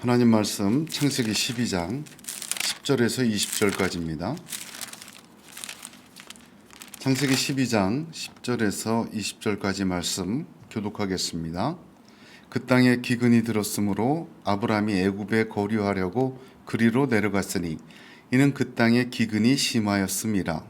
하나님 말씀 창세기 12장 10절에서 20절까지입니다. 창세기 12장 10절에서 20절까지 말씀 교독하겠습니다. 그 땅에 기근이 들었으므로 아브라함이 애굽에 거류하려고 그리로 내려갔으니 이는 그 땅에 기근이 심하였음이라.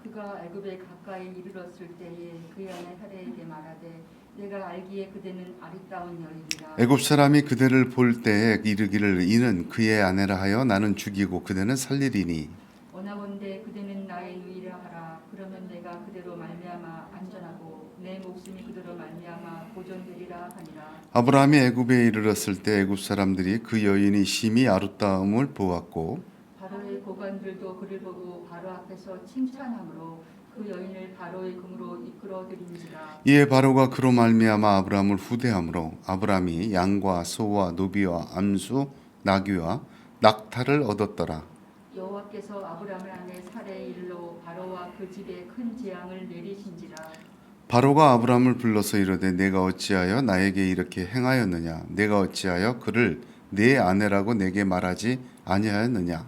그가 애굽에 가까이 이르렀을 때에 그의 아내 사레에게 말하되 내가 알기에 그대는 아리따운 여인이라. 애굽 사람이 그대를 볼 때에 이르기를 이는 그의 아내라 하여 나는 죽이고 그대는 살리리니 원하건대 그대는 나의 누이라 하라. 그러면 내가 그대로 말미암아 안전하고 내 목숨이 그대로 말미암아 보존되리라 하니라. 아브라함이 애굽에 이르렀을 때 애굽 사람들이 그 여인이 심히 아름다움을 보았고 바로의 고관들도 그를 보고 바로 앞에서 칭찬함으로 그 여인을 바로의 금으로 이끌어들인지라. 이에 바로가 그로 말미암아 아브라함을 후대함으로 아브라함이 양과 소와 노비와 암수 나귀와 낙타를 얻었더라. 여호와께서 아브라함을 아내 사레의 일로 바로와 그 집에 큰 재앙을 내리신지라. 바로가 아브라함을 불러서 이르되 내가 어찌하여 나에게 이렇게 행하였느냐 내가 어찌하여 그를 내 아내라고 내게 말하지 아니하였느냐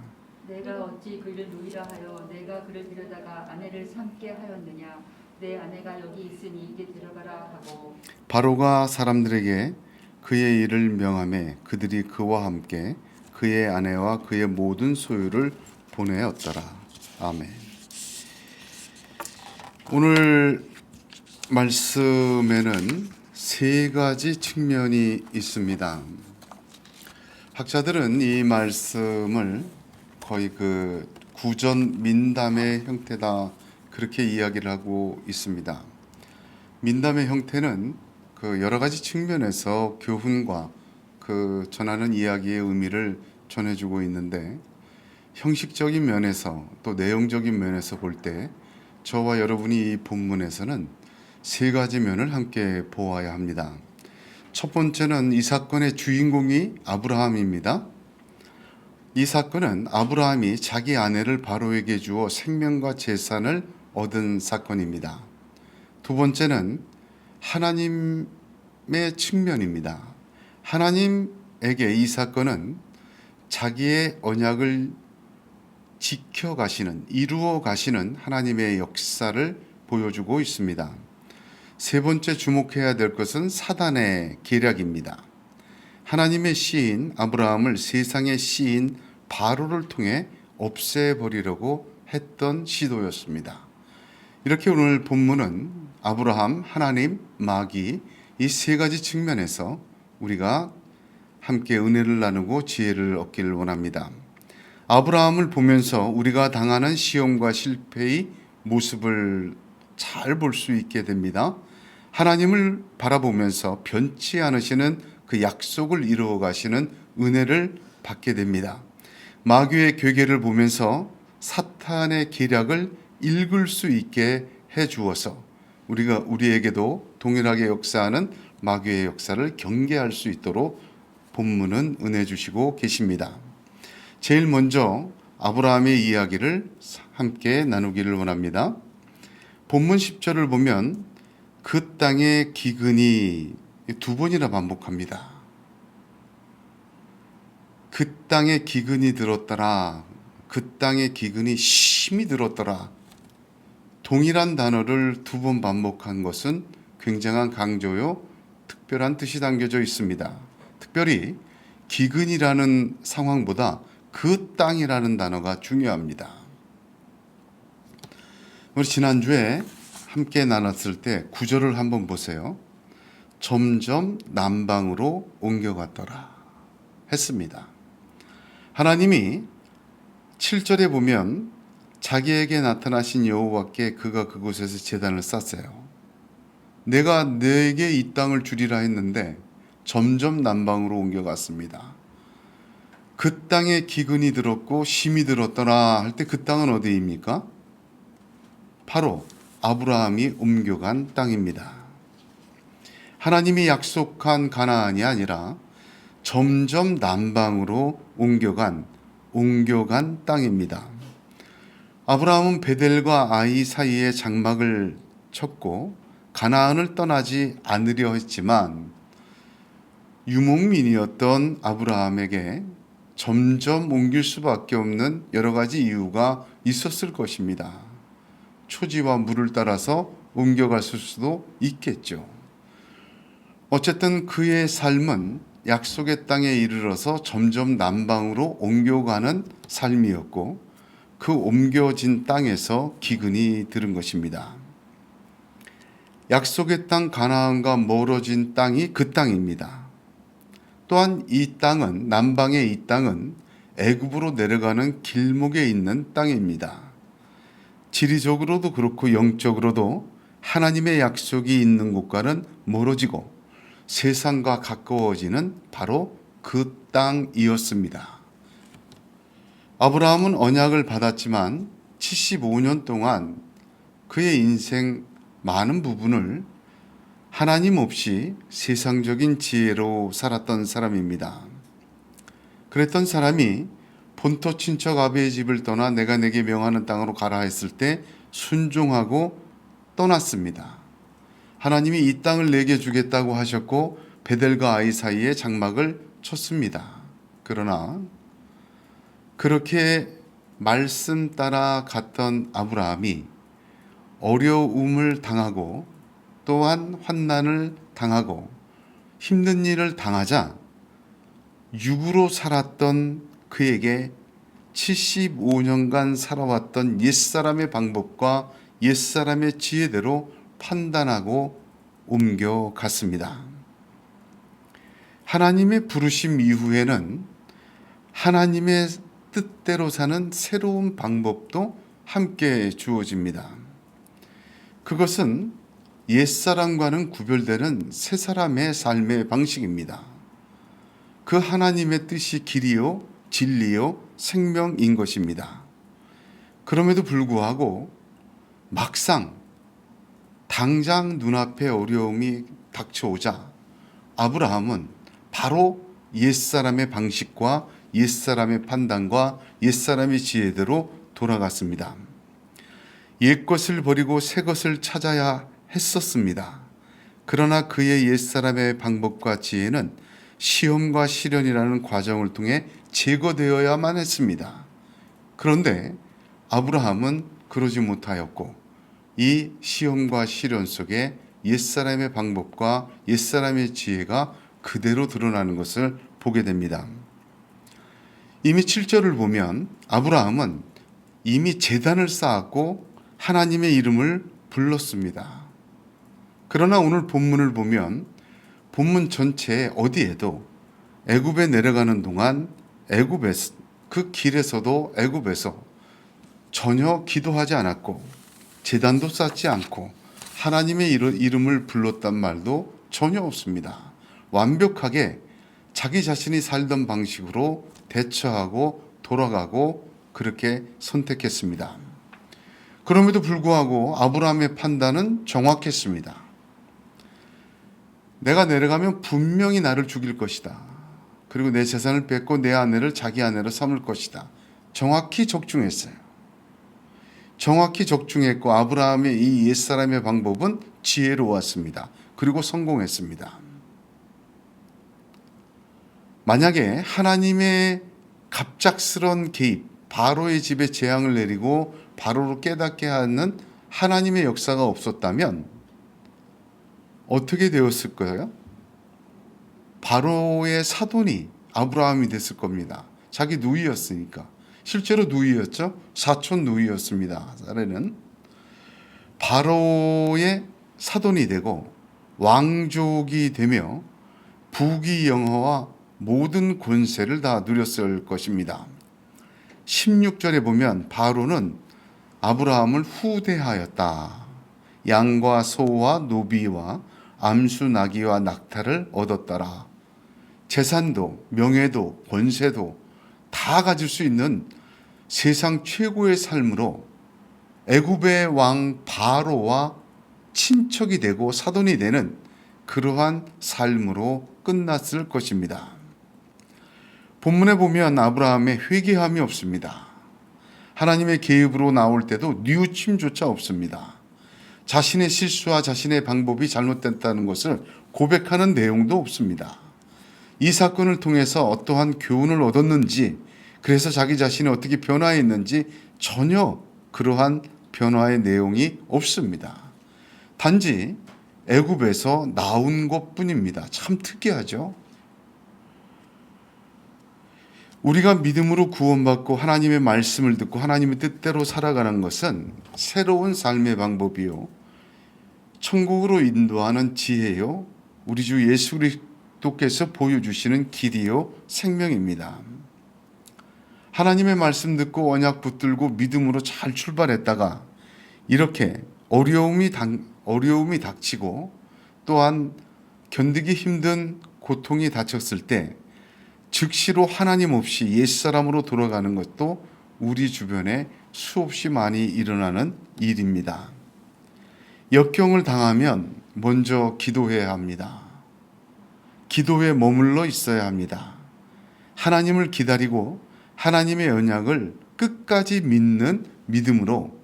내가 어찌 그를 누이라 하여 내가 그를 데려다가 아내를 삼게 하였느냐. 내 아내가 여기 있으니 이제 데려가라 하고. 바로가 사람들에게 그의 일을 명하매 그들이 그와 함께 그의 아내와 그의 모든 소유를 보내었더라. 아멘. 오늘 말씀에는 세 가지 측면이 있습니다. 학자들은 이 말씀을 거의 그 구전 민담의 형태다 그렇게 이야기를 하고 있습니다. 민담의 형태는 그 여러 가지 측면에서 교훈과 그 전하는 이야기의 의미를 전해주고 있는데 형식적인 면에서 또 내용적인 면에서 볼 때 저와 여러분이 이 본문에서는 세 가지 면을 함께 보아야 합니다. 첫 번째는 이 사건의 주인공이 아브라함입니다. 이 사건은 아브라함이 자기 아내를 바로에게 주어 생명과 재산을 얻은 사건입니다. 두 번째는 하나님의 측면입니다. 하나님에게 이 사건은 자기의 언약을 지켜가시는, 이루어 가시는 하나님의 역사를 보여주고 있습니다. 세 번째 주목해야 될 것은 사단의 계략입니다. 하나님의 시인 아브라함을 세상의 시인 바로를 통해 없애버리려고 했던 시도였습니다. 이렇게 오늘 본문은 아브라함, 하나님, 마귀 이 세 가지 측면에서 우리가 함께 은혜를 나누고 지혜를 얻기를 원합니다. 아브라함을 보면서 우리가 당하는 시험과 실패의 모습을 잘 볼 수 있게 됩니다. 하나님을 바라보면서 변치 않으시는 그 약속을 이루어 가시는 은혜를 받게 됩니다. 마귀의 괴계를 보면서 사탄의 계략을 읽을 수 있게 해 주어서 우리에게도 동일하게 역사하는 마귀의 역사를 경계할 수 있도록 본문은 은혜 주시고 계십니다. 제일 먼저 아브라함의 이야기를 함께 나누기를 원합니다. 본문 10절을 보면 그 땅의 기근이 두 번이나 반복합니다. 그 땅에 기근이 들었더라. 그 땅에 기근이 심히 들었더라. 동일한 단어를 두 번 반복한 것은 굉장한 강조요, 특별한 뜻이 담겨져 있습니다. 특별히 기근이라는 상황보다 그 땅이라는 단어가 중요합니다. 우리 지난주에 함께 나눴을 때 구절을 한번 보세요. 점점 남방으로 옮겨갔더라 했습니다. 하나님이 7절에 보면 자기에게 나타나신 여호와께 그가 그곳에서 제단을 쌓았어요. 내가 너에게 이 땅을 주리라 했는데 점점 남방으로 옮겨갔습니다. 그 땅에 기근이 들었고 심히 들었더라 할 때 그 땅은 어디입니까? 바로 아브라함이 옮겨간 땅입니다. 하나님이 약속한 가나안이 아니라 점점 남방으로 옮겨간 땅입니다. 아브라함은 베델과 아이 사이에 장막을 쳤고 가나안을 떠나지 않으려 했지만 유목민이었던 아브라함에게 점점 옮길 수밖에 없는 여러 가지 이유가 있었을 것입니다. 초지와 물을 따라서 옮겨갔을 수도 있겠죠. 어쨌든 그의 삶은 약속의 땅에 이르러서 점점 남방으로 옮겨가는 삶이었고 그 옮겨진 땅에서 기근이 들은 것입니다. 약속의 땅 가나안과 멀어진 땅이 그 땅입니다. 또한 이 땅은 남방의 이 땅은 애굽으로 내려가는 길목에 있는 땅입니다. 지리적으로도 그렇고 영적으로도 하나님의 약속이 있는 곳과는 멀어지고 세상과 가까워지는 바로 그 땅이었습니다. 아브라함은 언약을 받았지만 75년 동안 그의 인생 많은 부분을 하나님 없이 세상적인 지혜로 살았던 사람입니다. 그랬던 사람이 본토 친척 아비의 집을 떠나 내가 내게 명하는 땅으로 가라 했을 때 순종하고 떠났습니다. 하나님이 이 땅을 내게 주겠다고 하셨고 베델과 아이 사이에 장막을 쳤습니다. 그러나 그렇게 말씀 따라 갔던 아브라함이 어려움을 당하고 또한 환난을 당하고 힘든 일을 당하자 육으로 살았던 그에게 75년간 살아왔던 옛사람의 방법과 옛사람의 지혜대로 판단하고 옮겨갔습니다. 하나님의 부르심 이후에는 하나님의 뜻대로 사는 새로운 방법도 함께 주어집니다. 그것은 옛사람과는 구별되는 새사람의 삶의 방식입니다. 그 하나님의 뜻이 길이요, 진리요, 생명인 것입니다. 그럼에도 불구하고 막상 당장 눈앞에 어려움이 닥쳐오자 아브라함은 바로 옛사람의 방식과 옛사람의 판단과 옛사람의 지혜대로 돌아갔습니다. 옛것을 버리고 새것을 찾아야 했었습니다. 그러나 그의 옛사람의 방법과 지혜는 시험과 시련이라는 과정을 통해 제거되어야만 했습니다. 그런데 아브라함은 그러지 못하였고 이 시험과 시련 속에 옛사람의 방법과 옛사람의 지혜가 그대로 드러나는 것을 보게 됩니다. 이미 7절을 보면 아브라함은 이미 제단을 쌓았고 하나님의 이름을 불렀습니다. 그러나 오늘 본문을 보면 본문 전체에 어디에도 애굽에 내려가는 동안 애굽에서 그 길에서도 애굽에서 전혀 기도하지 않았고 제단도 쌓지 않고 하나님의 이름을 불렀단 말도 전혀 없습니다. 완벽하게 자기 자신이 살던 방식으로 대처하고 돌아가고 그렇게 선택했습니다. 그럼에도 불구하고 아브라함의 판단은 정확했습니다. 내가 내려가면 분명히 나를 죽일 것이다. 그리고 내 재산을 뺏고 내 아내를 자기 아내로 삼을 것이다. 정확히 적중했어요. 정확히 적중했고 아브라함의 이 옛사람의 방법은 지혜로웠습니다. 그리고 성공했습니다. 만약에 하나님의 갑작스런 개입, 바로의 집에 재앙을 내리고 바로를 깨닫게 하는 하나님의 역사가 없었다면 어떻게 되었을 거예요? 바로의 사돈이 아브라함이 됐을 겁니다. 자기 누이였으니까. 실제로 누이였죠. 사촌 누이였습니다. 사례는 바로의 사돈이 되고 왕족이 되며 부귀영화와 모든 권세를 다 누렸을 것입니다. 16절에 보면 바로는 아브라함을 후대하였다. 양과 소와 노비와 암수 나귀와 낙타를 얻었더라. 재산도 명예도 권세도 다 가질 수 있는 세상 최고의 삶으로 애굽의 왕 바로와 친척이 되고 사돈이 되는 그러한 삶으로 끝났을 것입니다. 본문에 보면 아브라함의 회개함이 없습니다. 하나님의 개입으로 나올 때도 뉘우침조차 없습니다. 자신의 실수와 자신의 방법이 잘못됐다는 것을 고백하는 내용도 없습니다. 이 사건을 통해서 어떠한 교훈을 얻었는지, 그래서 자기 자신이 어떻게 변화했는지 전혀 그러한 변화의 내용이 없습니다. 단지 애굽에서 나온 것뿐입니다. 참 특이하죠. 우리가 믿음으로 구원받고 하나님의 말씀을 듣고 하나님의 뜻대로 살아가는 것은 새로운 삶의 방법이요, 천국으로 인도하는 지혜요, 우리 주 예수 그리스도께서 보여주시는 길이요 생명입니다. 하나님의 말씀 듣고 언약 붙들고 믿음으로 잘 출발했다가 이렇게 어려움이 닥치고 또한 견디기 힘든 고통이 닥쳤을 때 즉시로 하나님 없이 옛사람으로 돌아가는 것도 우리 주변에 수없이 많이 일어나는 일입니다. 역경을 당하면 먼저 기도해야 합니다. 기도에 머물러 있어야 합니다. 하나님을 기다리고 하나님의 언약을 끝까지 믿는 믿음으로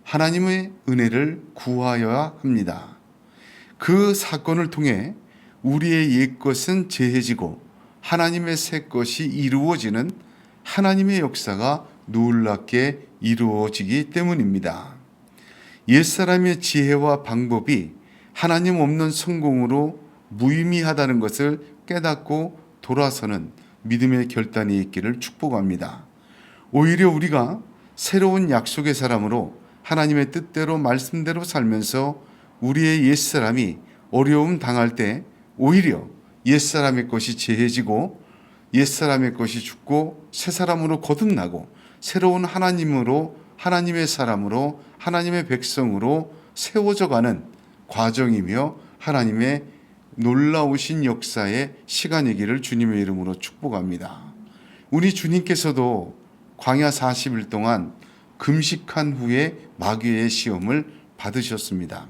하나님의 은혜를 구하여야 합니다. 그 사건을 통해 우리의 옛것은 제해지고 하나님의 새 것이 이루어지는 하나님의 역사가 놀랍게 이루어지기 때문입니다. 옛사람의 지혜와 방법이 하나님 없는 성공으로 무의미하다는 것을 깨닫고 돌아서는 믿음의 결단이 있기를 축복합니다. 오히려 우리가 새로운 약속의 사람으로 하나님의 뜻대로 말씀대로 살면서 우리의 옛사람이 어려움 당할 때 오히려 옛사람의 것이 제해지고 옛사람의 것이 죽고 새사람으로 거듭나고 새로운 하나님으로, 하나님의 사람으로, 하나님의 백성으로 세워져 가는 과정이며 하나님의 놀라우신 역사의 시간이기를 주님의 이름으로 축복합니다. 우리 주님께서도 광야 40일 동안 금식한 후에 마귀의 시험을 받으셨습니다.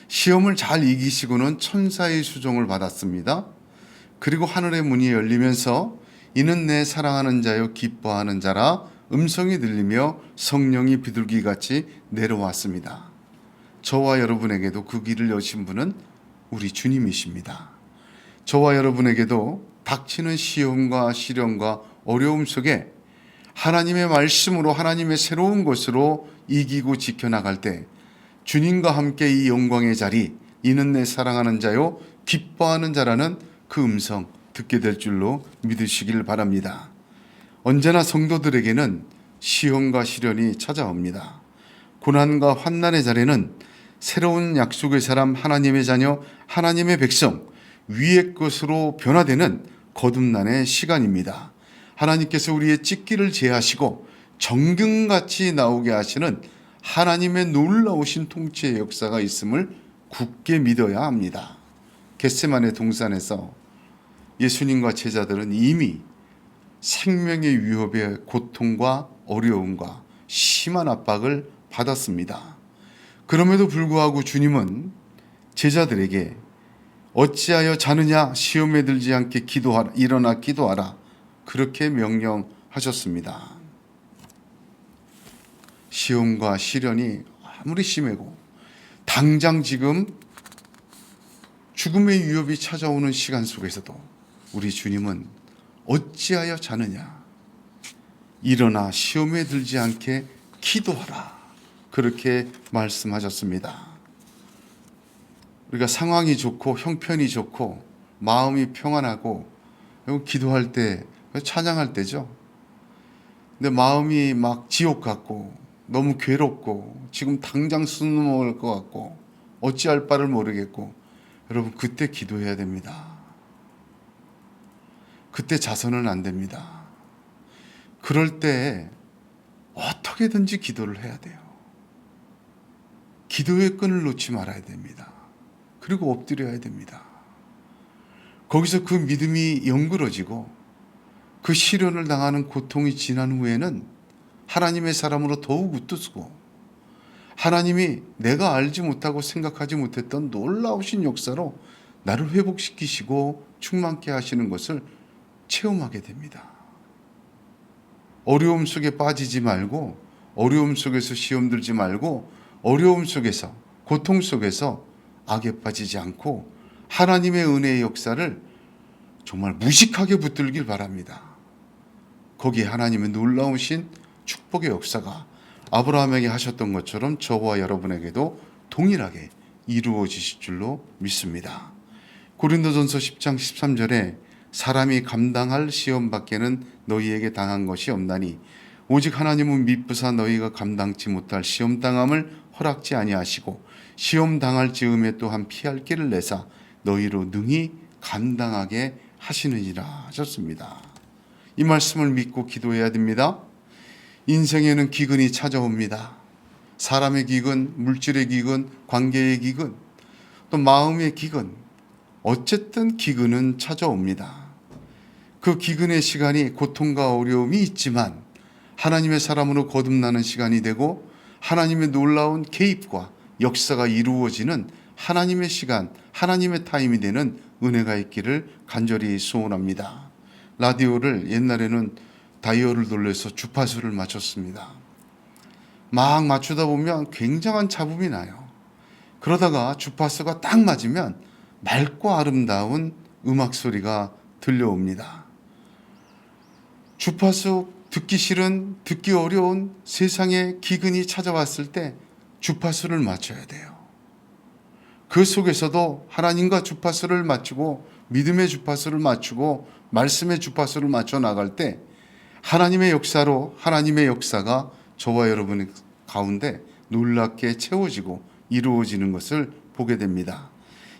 시험을 잘 이기시고는 천사의 수종을 받았습니다. 그리고 하늘의 문이 열리면서 이는 내 사랑하는 자요 기뻐하는 자라 음성이 들리며 성령이 비둘기같이 내려왔습니다. 저와 여러분에게도 그 길을 여신 분은 우리 주님이십니다. 저와 여러분에게도 닥치는 시험과 시련과 어려움 속에 하나님의 말씀으로 하나님의 새로운 것으로 이기고 지켜나갈 때 주님과 함께 이 영광의 자리, 이는 내 사랑하는 자요 기뻐하는 자라는 그 음성 듣게 될 줄로 믿으시길 바랍니다. 언제나 성도들에게는 시험과 시련이 찾아옵니다. 고난과 환난의 자리는 새로운 약속의 사람, 하나님의 자녀, 하나님의 백성, 위의 것으로 변화되는 거듭난의 시간입니다. 하나님께서 우리의 찢기를 제하시고 정금같이 나오게 하시는 하나님의 놀라우신 통치의 역사가 있음을 굳게 믿어야 합니다. 겟세마네 동산에서 예수님과 제자들은 이미 생명의 위협의 고통과 어려움과 심한 압박을 받았습니다. 그럼에도 불구하고 주님은 제자들에게 어찌하여 자느냐, 시험에 들지 않게 기도하라, 일어나 기도하라, 그렇게 명령하셨습니다. 시험과 시련이 아무리 심하고 당장 지금 죽음의 위협이 찾아오는 시간 속에서도 우리 주님은 어찌하여 자느냐, 일어나 시험에 들지 않게 기도하라, 그렇게 말씀하셨습니다. 우리가 상황이 좋고 형편이 좋고 마음이 평안하고 기도할 때 찬양할 때죠. 근데 마음이 막 지옥 같고 너무 괴롭고 지금 당장 숨 넘어갈 것 같고 어찌할 바를 모르겠고, 여러분 그때 기도해야 됩니다. 그때 자선은 안 됩니다. 그럴 때 어떻게든지 기도를 해야 돼요. 기도의 끈을 놓지 말아야 됩니다. 그리고 엎드려야 됩니다. 거기서 그 믿음이 연그러지고 그 시련을 당하는 고통이 지난 후에는 하나님의 사람으로 더욱 우뚝서고 하나님이 내가 알지 못하고 생각하지 못했던 놀라우신 역사로 나를 회복시키시고 충만케 하시는 것을 체험하게 됩니다. 어려움 속에 빠지지 말고, 어려움 속에서 시험 들지 말고, 어려움 속에서, 고통 속에서 악에 빠지지 않고 하나님의 은혜의 역사를 정말 무식하게 붙들길 바랍니다. 거기에 하나님의 놀라우신 축복의 역사가 아브라함에게 하셨던 것처럼 저와 여러분에게도 동일하게 이루어지실 줄로 믿습니다. 고린도전서 10장 13절에 사람이 감당할 시험 밖에는 너희에게 당한 것이 없나니 오직 하나님은 미쁘사 너희가 감당치 못할 시험 당함을 허락지 아니하시고 시험 당할 즈음에 또한 피할 길을 내사 너희로 능히 감당하게 하시느니라 하셨습니다. 이 말씀을 믿고 기도해야 됩니다. 인생에는 기근이 찾아옵니다. 사람의 기근, 물질의 기근, 관계의 기근, 또 마음의 기근, 어쨌든 기근은 찾아옵니다. 그 기근의 시간이 고통과 어려움이 있지만 하나님의 사람으로 거듭나는 시간이 되고 하나님의 놀라운 개입과 역사가 이루어지는 하나님의 시간, 하나님의 타임이 되는 은혜가 있기를 간절히 소원합니다. 라디오를 옛날에는 다이얼을 돌려서 주파수를 맞췄습니다. 막 맞추다 보면 굉장한 잡음이 나요. 그러다가 주파수가 딱 맞으면 맑고 아름다운 음악 소리가 들려옵니다. 주파수 듣기 싫은, 듣기 어려운 세상의 기근이 찾아왔을 때 주파수를 맞춰야 돼요. 그 속에서도 하나님과 주파수를 맞추고 믿음의 주파수를 맞추고 말씀의 주파수를 맞춰 나갈 때 하나님의 역사로 하나님의 역사가 저와 여러분 가운데 놀랍게 채워지고 이루어지는 것을 보게 됩니다.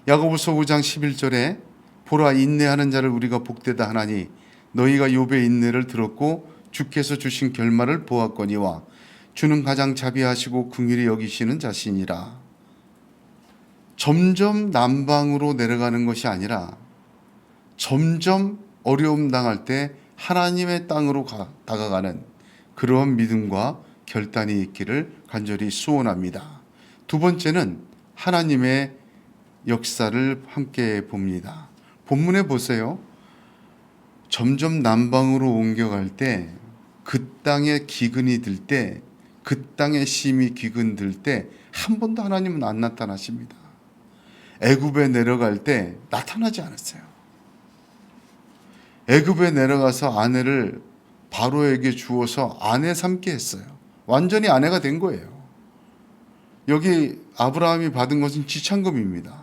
야고보서 5장 11절에 보라 인내하는 자를 우리가 복되다 하나니 너희가 욥의 인내를 들었고 주께서 주신 결말을 보았거니와 주는 가장 자비하시고 긍휼히 여기시는 자신이라. 점점 남방으로 내려가는 것이 아니라 점점 어려움 당할 때 하나님의 땅으로 다가가는 그러한 믿음과 결단이 있기를 간절히 소원합니다. 두 번째는 하나님의 역사를 함께 봅니다. 본문에 보세요. 점점 남방으로 옮겨갈 때 그 땅에 기근이 들 때, 그 땅에 심히 기근 들 때 한 번도 하나님은 안 나타나십니다. 애굽에 내려갈 때 나타나지 않았어요. 애굽에 내려가서 아내를 바로에게 주어서 아내 삼게 했어요. 완전히 아내가 된 거예요. 여기 아브라함이 받은 것은 지참금입니다.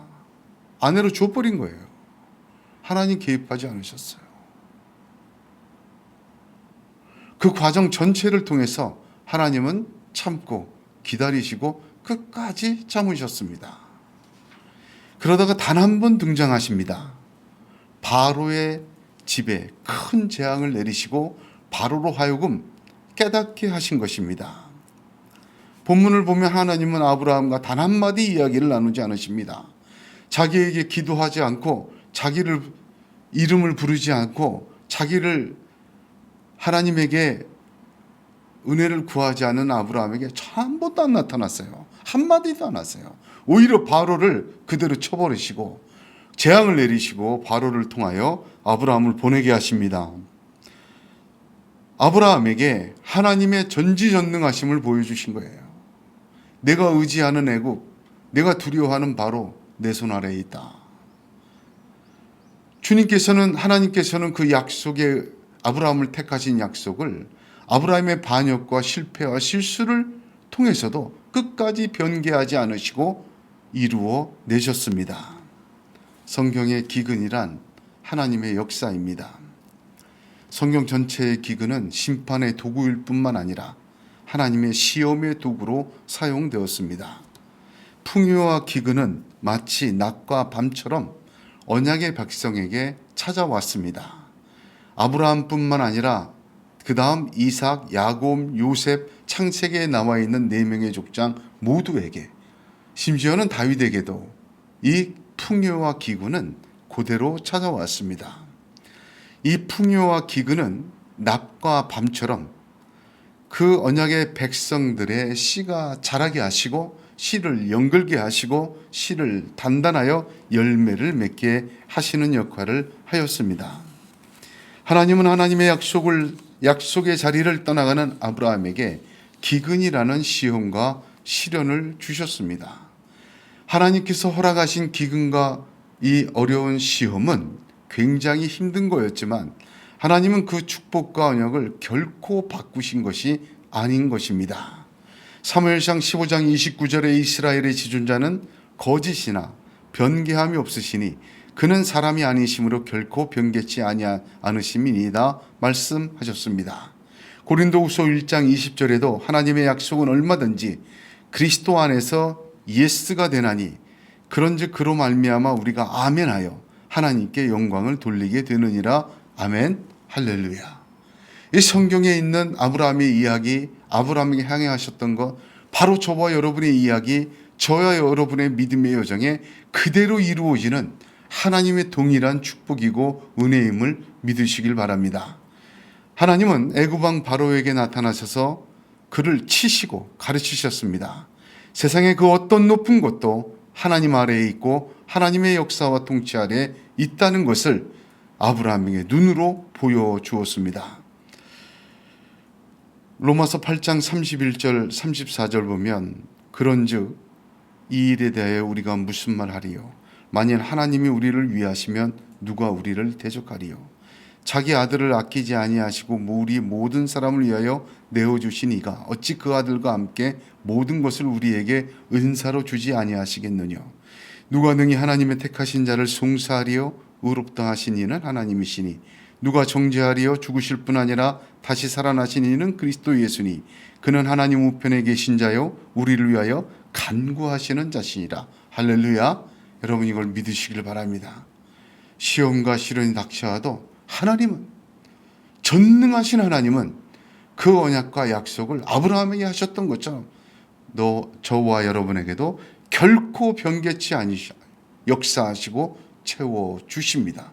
아내로 줘버린 거예요. 하나님 개입하지 않으셨어요. 그 과정 전체를 통해서 하나님은 참고 기다리시고 끝까지 참으셨습니다. 그러다가 단 한 번 등장하십니다. 바로의 집에 큰 재앙을 내리시고 바로로 하여금 깨닫게 하신 것입니다. 본문을 보면 하나님은 아브라함과 단 한마디 이야기를 나누지 않으십니다. 자기에게 기도하지 않고 자기를 이름을 부르지 않고 자기를 하나님에게 은혜를 구하지 않은 아브라함에게 한 번도 안 나타났어요. 한마디도 안 하세요. 오히려 바로를 그대로 쳐버리시고 재앙을 내리시고 바로를 통하여 아브라함을 보내게 하십니다. 아브라함에게 하나님의 전지전능하심을 보여주신 거예요. 내가 의지하는 애굽, 내가 두려워하는 바로 내 손 아래에 있다. 하나님께서는 그 약속의 아브라함을 택하신 약속을 아브라함의 반역과 실패와 실수를 통해서도 끝까지 변개하지 않으시고 이루어 내셨습니다. 성경의 기근이란 하나님의 역사입니다. 성경 전체의 기근은 심판의 도구일 뿐만 아니라 하나님의 시험의 도구로 사용되었습니다. 풍요와 기근은 마치 낮과 밤처럼 언약의 백성에게 찾아왔습니다. 아브라함뿐만 아니라 그 다음 이삭, 야곱, 요셉, 창세기에 나와 있는 4명의 족장 모두에게, 심지어는 다윗에게도 이 풍요와 기근은 그대로 찾아왔습니다. 이 풍요와 기근은 낮과 밤처럼 그 언약의 백성들의 씨가 자라게 하시고 씨를 연글게 하시고 씨를 단단하여 열매를 맺게 하시는 역할을 하였습니다. 하나님은 하나님의 약속의 자리를 떠나가는 아브라함에게 기근이라는 시험과 시련을 주셨습니다. 하나님께서 허락하신 기근과 이 어려운 시험은 굉장히 힘든 거였지만 하나님은 그 축복과 언약을 결코 바꾸신 것이 아닌 것입니다. 사무엘상 15장 29절에 이스라엘의 지존자는 거짓이나 변개함이 없으시니 그는 사람이 아니심으로 결코 변개치 않으심이니이다 말씀하셨습니다. 고린도후서 1장 20절에도 하나님의 약속은 얼마든지 그리스도 안에서 예스가 되나니 그런즉 그로 말미암아 우리가 아멘하여 하나님께 영광을 돌리게 되느니라. 아멘. 할렐루야. 이 성경에 있는 아브라함의 이야기, 아브라함에게 향해 하셨던 것, 바로 저와 여러분의 이야기, 저와 여러분의 믿음의 여정에 그대로 이루어지는 하나님의 동일한 축복이고 은혜임을 믿으시길 바랍니다. 하나님은 애굽왕 바로에게 나타나셔서 그를 치시고 가르치셨습니다. 세상의 그 어떤 높은 곳도 하나님 아래에 있고 하나님의 역사와 통치 아래에 있다는 것을 아브라함에게 눈으로 보여주었습니다. 로마서 8장 31절 34절 보면 그런즉 이 일에 대하여 우리가 무슨 말하리요? 만일 하나님이 우리를 위하시면 누가 우리를 대적하리요? 자기 아들을 아끼지 아니하시고 우리 모든 사람을 위하여 내어주신 이가 어찌 그 아들과 함께 모든 것을 우리에게 은사로 주지 아니하시겠느냐? 누가 능히 하나님의 택하신 자를 송사하리요? 의롭다 하신 이는 하나님이시니 누가 정죄하리요? 죽으실 뿐 아니라 다시 살아나신 이는 그리스도 예수니 그는 하나님 우편에 계신 자요 우리를 위하여 간구하시는 자시니라. 할렐루야. 여러분 이걸 믿으시길 바랍니다. 시험과 시련이 닥쳐와도 하나님은, 전능하신 하나님은 그 언약과 약속을 아브라함에게 하셨던 것처럼 저와 여러분에게도 결코 변개치 아니시고 역사하시고 채워주십니다.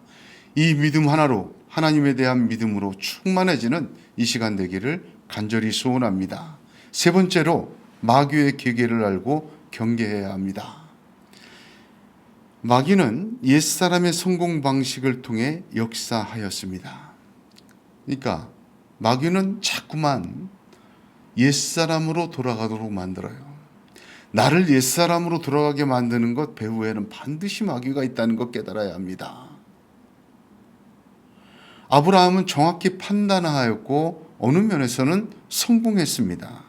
이 믿음 하나로 하나님에 대한 믿음으로 충만해지는 이 시간 되기를 간절히 소원합니다. 세 번째로 마귀의 계계를 알고 경계해야 합니다. 마귀는 옛사람의 성공 방식을 통해 역사하였습니다. 그러니까 마귀는 자꾸만 옛사람으로 돌아가도록 만들어요. 나를 옛사람으로 돌아가게 만드는 것 배후에는 반드시 마귀가 있다는 것 깨달아야 합니다. 아브라함은 정확히 판단하였고 어느 면에서는 성공했습니다.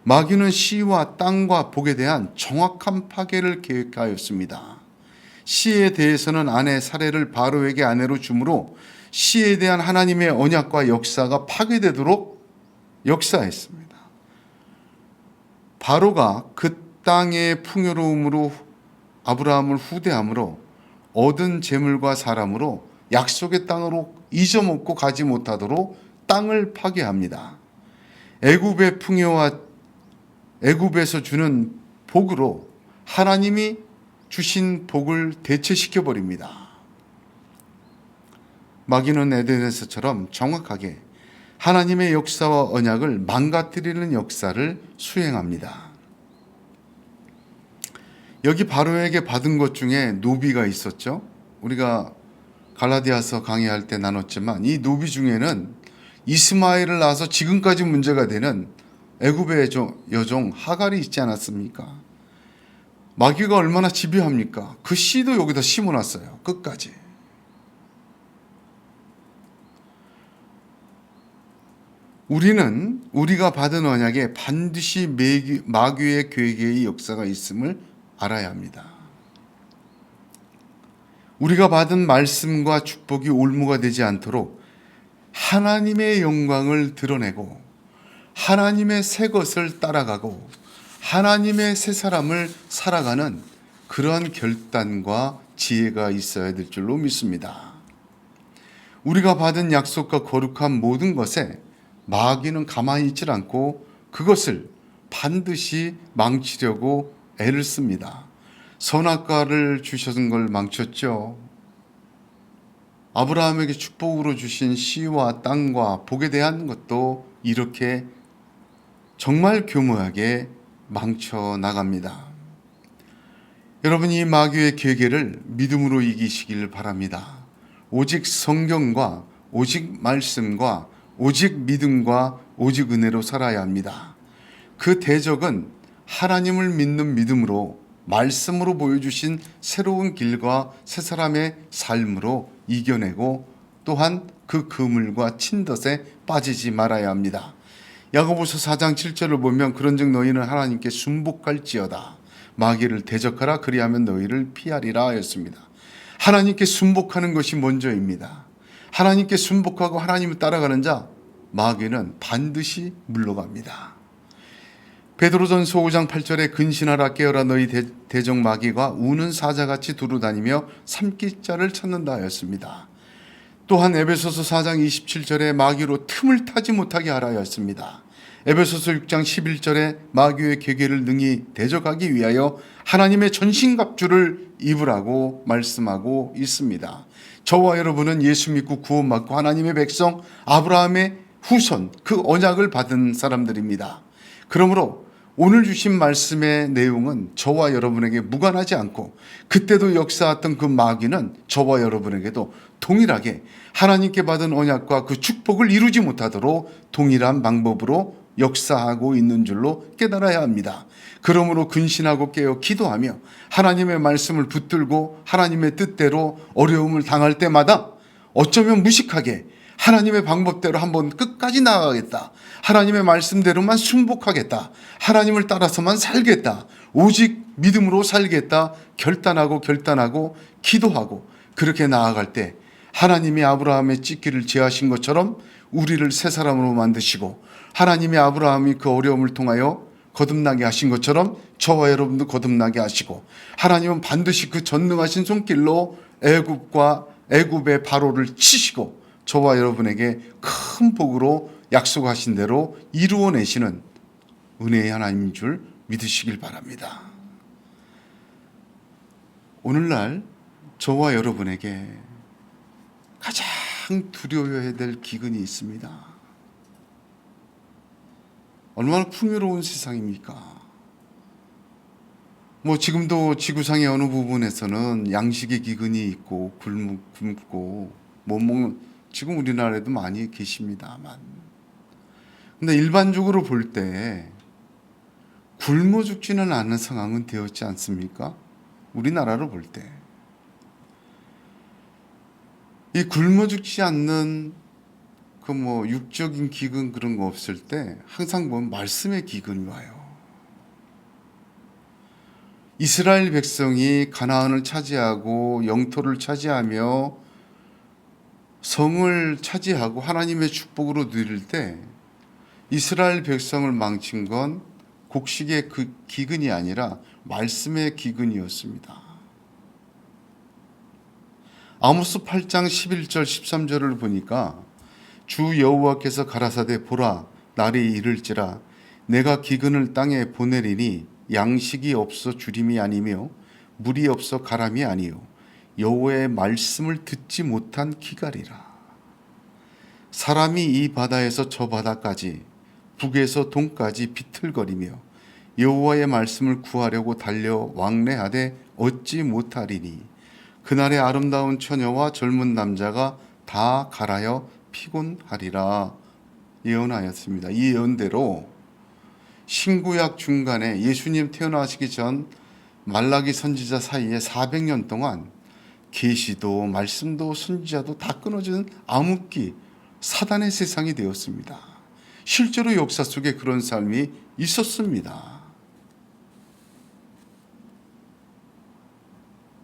마귀는 씨와 땅과 복에 대한 정확한 파괴를 계획하였습니다. 씨에 대해서는 아내 사례를 바로에게 아내로 주므로 씨에 대한 하나님의 언약과 역사가 파괴되도록 역사했습니다. 바로가 그 땅의 풍요로움으로 아브라함을 후대함으로 얻은 재물과 사람으로 약속의 땅으로 잊어먹고 가지 못하도록 땅을 파괴합니다. 애굽의 풍요와 애굽에서 주는 복으로 하나님이 주신 복을 대체시켜 버립니다. 마귀는 에덴에서처럼 정확하게 하나님의 역사와 언약을 망가뜨리는 역사를 수행합니다. 여기 바로에게 받은 것 중에 노비가 있었죠. 우리가 갈라디아서 강의할 때 나눴지만 이 노비 중에는 이스마엘을 낳아서 지금까지 문제가 되는 애굽의 여종 하갈이 있지 않았습니까? 마귀가 얼마나 집요합니까? 그 씨도 여기다 심어놨어요. 끝까지. 우리는 우리가 받은 언약에 반드시 마귀의 계계의 역사가 있음을 알아야 합니다. 우리가 받은 말씀과 축복이 올무가 되지 않도록 하나님의 영광을 드러내고 하나님의 새 것을 따라가고 하나님의 새 사람을 살아가는 그러한 결단과 지혜가 있어야 될 줄로 믿습니다. 우리가 받은 약속과 거룩한 모든 것에 마귀는 가만히 있질 않고 그것을 반드시 망치려고 애를 씁니다. 선악과를 주셨은 걸 망쳤죠. 아브라함에게 축복으로 주신 씨와 땅과 복에 대한 것도 이렇게 정말 교묘하게 망쳐 나갑니다. 여러분, 이 마귀의 계계를 믿음으로 이기시길 바랍니다. 오직 성경과 오직 말씀과 오직 믿음과 오직 은혜로 살아야 합니다. 그 대적은 하나님을 믿는 믿음으로 말씀으로 보여주신 새로운 길과 새 사람의 삶으로 이겨내고 또한 그 그물과 친덫에 빠지지 말아야 합니다. 야고보서 4장 7절을 보면 그런즉 너희는 하나님께 순복할지어다. 마귀를 대적하라 그리하면 너희를 피하리라 하였습니다. 하나님께 순복하는 것이 먼저입니다. 하나님께 순복하고 하나님을 따라가는 자 마귀는 반드시 물러갑니다. 베드로전서 5장 8절에 근신하라 깨어라 너희 대적 마귀가 우는 사자같이 두루다니며 삼킬 자를 찾는다 하였습니다. 또한 에베소서 4장 27절에 마귀로 틈을 타지 못하게 하라 하였습니다. 에베소서 6장 11절에 마귀의 계계를 능히 대적하기 위하여 하나님의 전신갑주를 입으라고 말씀하고 있습니다. 저와 여러분은 예수 믿고 구원받고 하나님의 백성 아브라함의 후손 그 언약을 받은 사람들입니다. 그러므로 오늘 주신 말씀의 내용은 저와 여러분에게 무관하지 않고 그때도 역사했던 그 마귀는 저와 여러분에게도 동일하게 하나님께 받은 언약과 그 축복을 이루지 못하도록 동일한 방법으로 역사하고 있는 줄로 깨달아야 합니다. 그러므로 근신하고 깨어 기도하며 하나님의 말씀을 붙들고 하나님의 뜻대로 어려움을 당할 때마다 어쩌면 무식하게 하나님의 방법대로 한번 끝까지 나아가겠다. 하나님의 말씀대로만 순복하겠다. 하나님을 따라서만 살겠다. 오직 믿음으로 살겠다. 결단하고 기도하고 그렇게 나아갈 때 하나님이 아브라함의 찢기를 제하신 것처럼 우리를 새 사람으로 만드시고 하나님이 아브라함이 그 어려움을 통하여 거듭나게 하신 것처럼 저와 여러분도 거듭나게 하시고 하나님은 반드시 그 전능하신 손길로 애굽의 바로를 치시고 저와 여러분에게 큰 복으로 약속하신 대로 이루어내시는 은혜의 하나님인 줄 믿으시길 바랍니다. 오늘날 저와 여러분에게 가장 두려워해야 될 기근이 있습니다. 얼마나 풍요로운 세상입니까? 지금도 지구상의 어느 부분에서는 양식의 기근이 있고 굶고 못 먹는 지금 우리나라에도 많이 계십니다만 근데 일반적으로 볼 때 굶어 죽지는 않는 상황은 되었지 않습니까? 우리나라로 볼 때 이 굶어 죽지 않는 육적인 기근 그런 거 없을 때 항상 보면 말씀의 기근이 와요. 이스라엘 백성이 가나안을 차지하고 영토를 차지하며 성을 차지하고 하나님의 축복으로 누릴 때 이스라엘 백성을 망친 건 곡식의 그 기근이 아니라 말씀의 기근이었습니다. 아모스 8장 11절 13절을 보니까 주 여호와께서 가라사대 보라 날이 이를지라 내가 기근을 땅에 보내리니 양식이 없어 주림이 아니며 물이 없어 가람이 아니요 여호와의 말씀을 듣지 못한 기갈이라. 사람이 이 바다에서 저 바다까지 북에서 동까지 비틀거리며 여호와의 말씀을 구하려고 달려 왕래하되 얻지 못하리니 그날의 아름다운 처녀와 젊은 남자가 다 갈아여 피곤하리라 예언하였습니다. 이 예언대로 신구약 중간에 예수님 태어나시기 전 말라기 선지자 사이에 400년 동안 계시도 말씀도 선지자도 다 끊어지는 암흑기 사단의 세상이 되었습니다. 실제로 역사 속에 그런 삶이 있었습니다.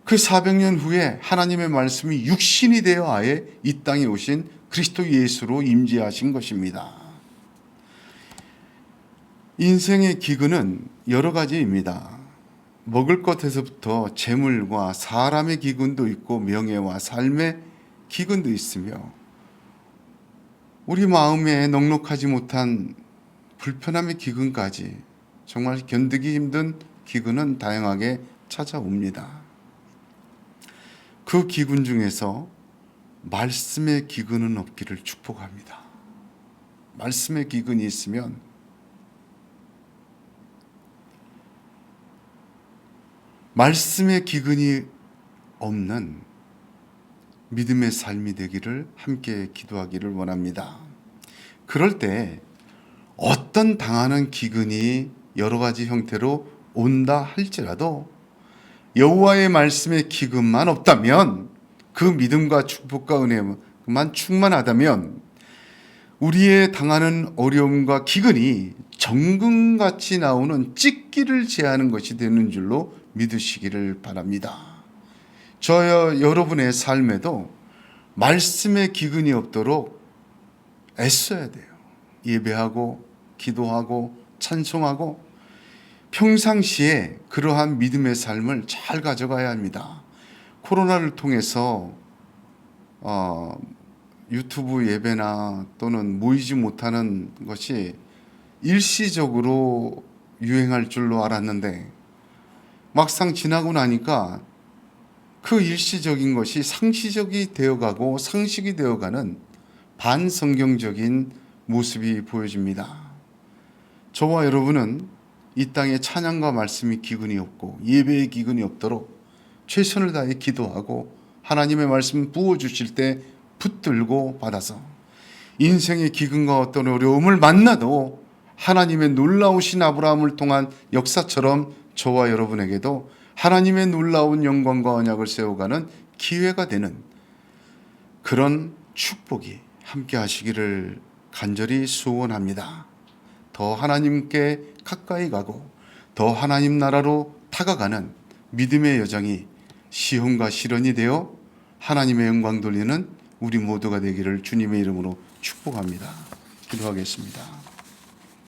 그 400년 후에 하나님의 말씀이 육신이 되어 아예 이 땅에 오신 그리스도 예수로 임재하신 것입니다. 인생의 기근은 여러 가지입니다. 먹을 것에서부터 재물과 사람의 기근도 있고 명예와 삶의 기근도 있으며 우리 마음에 넉넉하지 못한 불편함의 기근까지 정말 견디기 힘든 기근은 다양하게 찾아옵니다. 그 기근 중에서 말씀의 기근은 없기를 축복합니다. 말씀의 기근이 있으면 말씀의 기근이 없는 믿음의 삶이 되기를 함께 기도하기를 원합니다. 그럴 때 어떤 당하는 기근이 여러 가지 형태로 온다 할지라도 여호와의 말씀의 기근만 없다면 그 믿음과 축복과 은혜만 충만하다면 우리의 당하는 어려움과 기근이 정금같이 나오는 찍기를 제하는 것이 되는 줄로 믿으시기를 바랍니다. 저와 여러분의 삶에도 말씀의 기근이 없도록 애써야 돼요. 예배하고 기도하고 찬송하고 평상시에 그러한 믿음의 삶을 잘 가져가야 합니다. 코로나를 통해서 유튜브 예배나 또는 모이지 못하는 것이 일시적으로 유행할 줄로 알았는데 막상 지나고 나니까 그 일시적인 것이 상시적이 되어가고 상식이 되어가는 반성경적인 모습이 보여집니다. 저와 여러분은 이 땅에 찬양과 말씀이 기근이 없고 예배의 기근이 없도록 최선을 다해 기도하고 하나님의 말씀 부어주실 때 붙들고 받아서 인생의 기근과 어떤 어려움을 만나도 하나님의 놀라우신 아브라함을 통한 역사처럼 저와 여러분에게도 하나님의 놀라운 영광과 언약을 세워가는 기회가 되는 그런 축복이 함께 하시기를 간절히 소원합니다. 더 하나님께 가까이 가고 더 하나님 나라로 다가가는 믿음의 여정이 시험과 실현이 되어 하나님의 영광 돌리는 우리 모두가 되기를 주님의 이름으로 축복합니다. 기도하겠습니다.